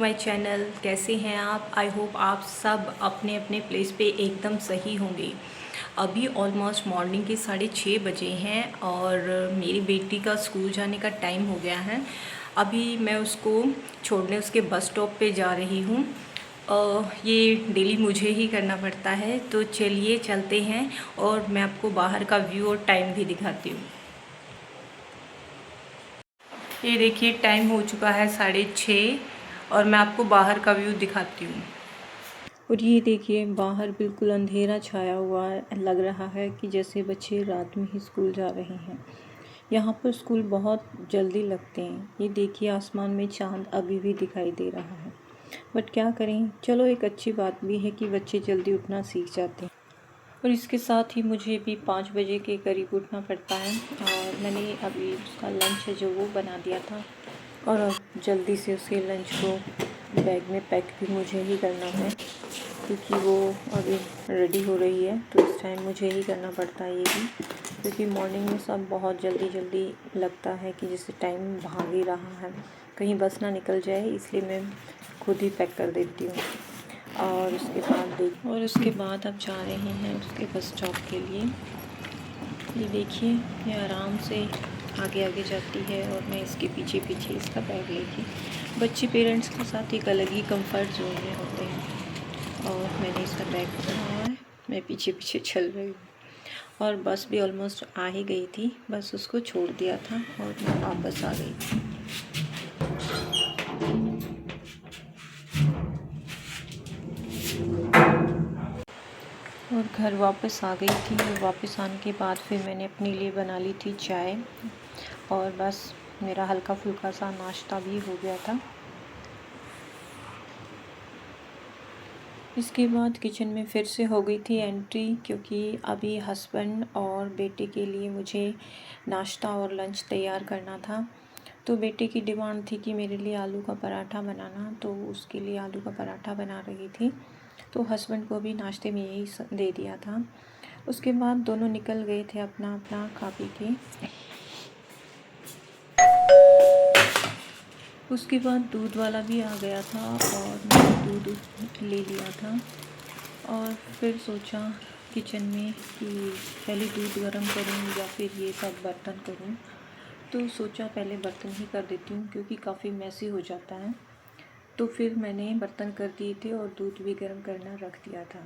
My channel. कैसे हैं आप? आई होप आप सब अपने अपने प्लेस पे एकदम सही होंगे। अभी ऑलमोस्ट मॉर्निंग के 6:30 बजे हैं और मेरी बेटी का स्कूल जाने का टाइम हो गया है। अभी मैं उसको छोड़ने उसके बस स्टॉप पे जा रही हूँ। ये डेली मुझे ही करना पड़ता है, तो चलिए चलते हैं और मैं आपको बाहर का व्यू और टाइम भी दिखाती हूँ। ये देखिए टाइम हो चुका है 6:30 और मैं आपको बाहर का व्यू दिखाती हूँ। और ये देखिए बाहर बिल्कुल अंधेरा छाया हुआ है, लग रहा है कि जैसे बच्चे रात में ही स्कूल जा रहे हैं। यहाँ पर स्कूल बहुत जल्दी लगते हैं। ये देखिए आसमान में चांद अभी भी दिखाई दे रहा है, बट क्या करें, चलो एक अच्छी बात भी है कि बच्चे जल्दी उठना सीख जाते हैं। और इसके साथ ही मुझे भी 5 बजे के करीब उठना पड़ता है और मैंने अभी उसका लंच है जो वो बना दिया था और अब जल्दी से उसके लंच को बैग में पैक भी मुझे ही करना है, क्योंकि वो अभी रेडी हो रही है। तो इस टाइम मुझे ही करना पड़ता है ये भी, क्योंकि मॉर्निंग में सब बहुत जल्दी जल्दी लगता है कि जैसे टाइम भाग ही रहा है, कहीं बस ना निकल जाए, इसलिए मैं खुद ही पैक कर देती हूँ। और उसके बाद अब जा रहे हैं उसके बस स्टॉप के लिए। ये देखिए ये आराम से आगे आगे जाती है और मैं इसके पीछे पीछे इसका बैग लेके। बच्चे पेरेंट्स के साथ एक अलग ही कंफर्ट जोन में होते हैं और मैंने इसका बैग पकड़ा हुआ है, मैं पीछे पीछे चल रही हूँ। और बस भी ऑलमोस्ट आ ही गई थी, बस उसको छोड़ दिया था और मैं वापस आ गई थी। और घर वापस आ गई थी और वापस आने के बाद फिर मैंने अपने लिए बना ली थी चाय और बस मेरा हल्का फुल्का सा नाश्ता भी हो गया था। इसके बाद किचन में फिर से हो गई थी एंट्री, क्योंकि अभी हस्बैंड और बेटे के लिए मुझे नाश्ता और लंच तैयार करना था। तो बेटे की डिमांड थी कि मेरे लिए आलू का पराठा बनाना, तो उसके लिए आलू का पराठा बना रही थी। तो हस्बैंड को भी नाश्ते में यही दे दिया था। उसके बाद दोनों निकल गए थे अपना अपना खा पी के। उसके बाद दूध वाला भी आ गया था और मैंने दूध ले लिया था और फिर सोचा किचन में कि पहले दूध गर्म करूं या फिर ये सब बर्तन करूं। तो सोचा पहले बर्तन ही कर देती हूँ, क्योंकि काफ़ी मैसी हो जाता है। तो फिर मैंने बर्तन कर दिए थे और दूध भी गर्म करना रख दिया था।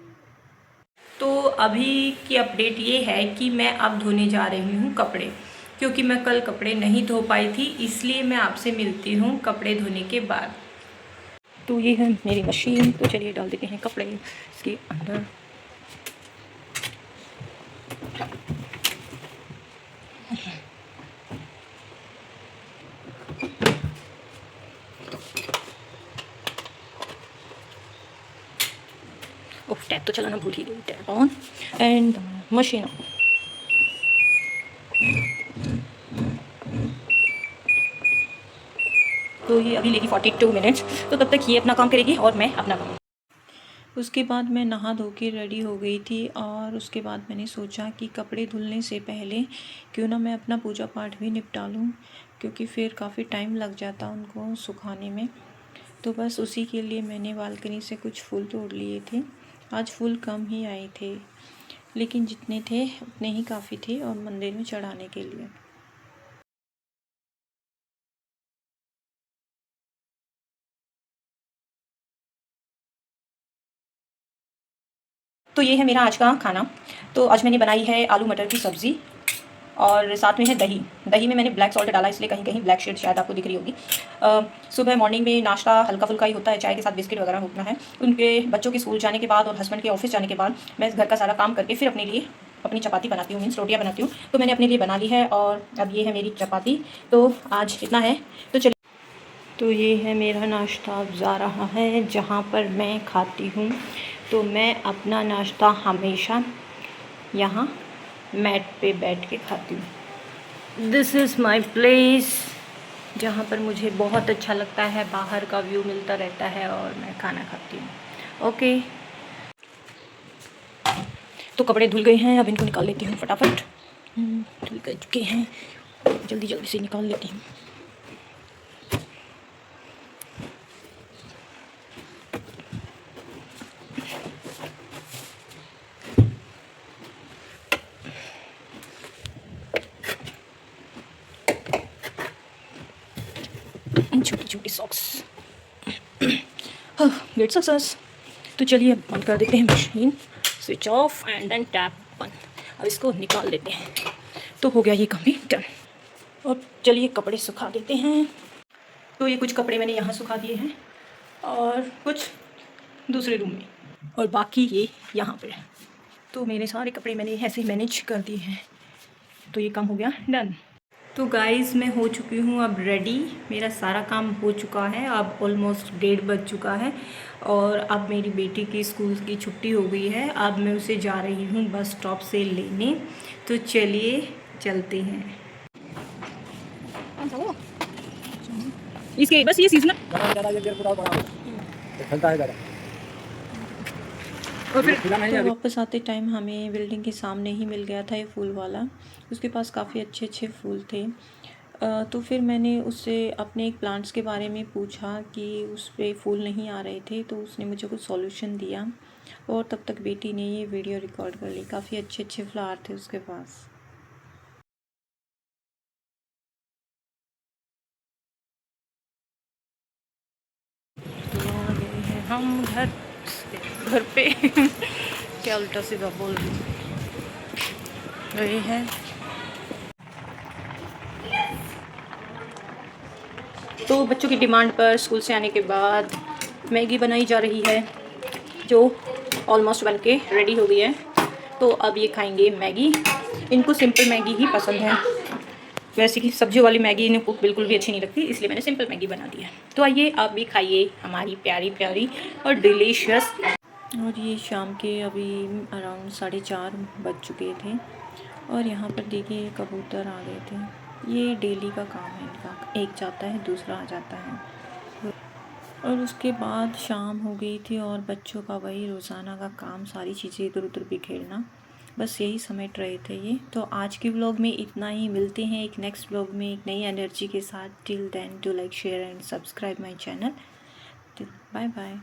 तो अभी की अपडेट ये है कि मैं अब धोने जा रही हूँ कपड़े, क्योंकि मैं कल कपड़े नहीं धो पाई थी, इसलिए मैं आपसे मिलती हूँ कपड़े धोने के बाद। तो ये है मेरी मशीन, तो चलिए डाल देते हैं कपड़े इसके अंदर। ओह, टैप तो चलाना भूल ही गई। Tap on and machine on. तो ये अभी लेगी 42 मिनट्स, तो तब तक ये अपना काम करेगी और मैं अपना काम। उसके बाद मैं नहा धो के रेडी हो गई थी और उसके बाद मैंने सोचा कि कपड़े धुलने से पहले क्यों ना मैं अपना पूजा पाठ भी निपटा लूँ, क्योंकि फिर काफ़ी टाइम लग जाता उनको सुखाने में। तो बस उसी के लिए मैंने बालकनी से कुछ फूल तोड़ लिए थे। आज फूल कम ही आए थे, लेकिन जितने थे उतने ही काफ़ी थे और मंदिर में चढ़ाने के लिए। तो ये है मेरा आज का खाना। तो आज मैंने बनाई है आलू मटर की सब्ज़ी और साथ में है दही। दही में मैंने ब्लैक सॉल्ट डाला, इसलिए कहीं कहीं ब्लैक शेड शायद आपको दिख रही होगी। सुबह मॉर्निंग में नाश्ता हल्का फुल्का ही होता है, चाय के साथ बिस्किट वगैरह होना है। उनके बच्चों के स्कूल जाने के बाद और हस्बैंड के ऑफिस जाने के बाद मैं घर का सारा काम करके फिर अपने लिए अपनी चपाती बनाती हूँ, मीन्स रोटियाँ बनाती हूँ। तो मैंने अपने लिए बना ली है और अब ये है मेरी चपाती। तो आज इतना है, तो चलिए। तो ये है मेरा नाश्ता अब जा रहा है जहाँ पर मैं खाती हूँ। तो मैं अपना नाश्ता हमेशा यहाँ मैट पे बैठ के खाती हूँ। दिस इज़ माई प्लेस, जहाँ पर मुझे बहुत अच्छा लगता है, बाहर का व्यू मिलता रहता है और मैं खाना खाती हूँ। ओके, तो कपड़े धुल गए हैं, अब इनको निकाल लेती हूँ फटाफट। धुल गए चुके हैं, जल्दी जल्दी से निकाल लेती हूँ। इन छोटी छोटी सॉक्स। Great success. तो चलिए बंद कर देते हैं machine, switch off and then tap बंद। अब इसको निकाल देते हैं, तो हो गया ये काम भी डन। और चलिए कपड़े सुखा देते हैं। तो ये कुछ कपड़े मैंने यहाँ सुखा दिए हैं और कुछ दूसरे रूम में, और बाकी ये यहाँ पे। तो मेरे सारे कपड़े मैंने ऐसे ही मैनेज कर दिए हैं, तो ये काम हो गया डन। तो गाइस मैं हो चुकी हूँ अब रेडी, मेरा सारा काम हो चुका है। अब ऑलमोस्ट 1:30 बज चुका है और अब मेरी बेटी की स्कूल की छुट्टी हो गई है। अब मैं उसे जा रही हूँ बस स्टॉप से लेने। तो चलिए चलते हैं। इसके बस ये सीजन और फिर तो वापस आते टाइम हमें बिल्डिंग के सामने ही मिल गया था ये फूल वाला। उसके पास काफ़ी अच्छे अच्छे फूल थे। तो फिर मैंने उससे अपने एक प्लांट्स के बारे में पूछा कि उस पर फूल नहीं आ रहे थे, तो उसने मुझे कुछ सॉल्यूशन दिया और तब तक बेटी ने ये वीडियो रिकॉर्ड कर ली। काफ़ी अच्छे अच्छे फ्लावर थे उसके पास। तो आ गए हैं हम घर पे क्या उल्टा सीधा बोल रहे हैं। तो बच्चों की डिमांड पर स्कूल से आने के बाद मैगी बनाई जा रही है, जो ऑलमोस्ट बन के रेडी हो गई है। तो अब ये खाएंगे मैगी। इनको सिंपल मैगी ही पसंद है, वैसे कि सब्जी वाली मैगी इनको बिल्कुल भी अच्छी नहीं लगती, इसलिए मैंने सिंपल मैगी बना दी है। तो आइए आप भी खाइए हमारी प्यारी प्यारी और डिलीशियस। और ये शाम के अभी अराउंड 4:30 बज चुके थे और यहाँ पर देखिए कबूतर आ गए थे। ये डेली का काम है इनका, एक जाता है दूसरा आ जाता है। और उसके बाद शाम हो गई थी और बच्चों का वही रोज़ाना का काम, सारी चीज़ें इधर उधर बिखेरना, बस यही समेट रहे थे ये। तो आज की व्लॉग में इतना ही। मिलते हैं एक नेक्स्ट व्लॉग में एक नई एनर्जी के साथ। Till then do like share and subscribe my channel. Bye bye.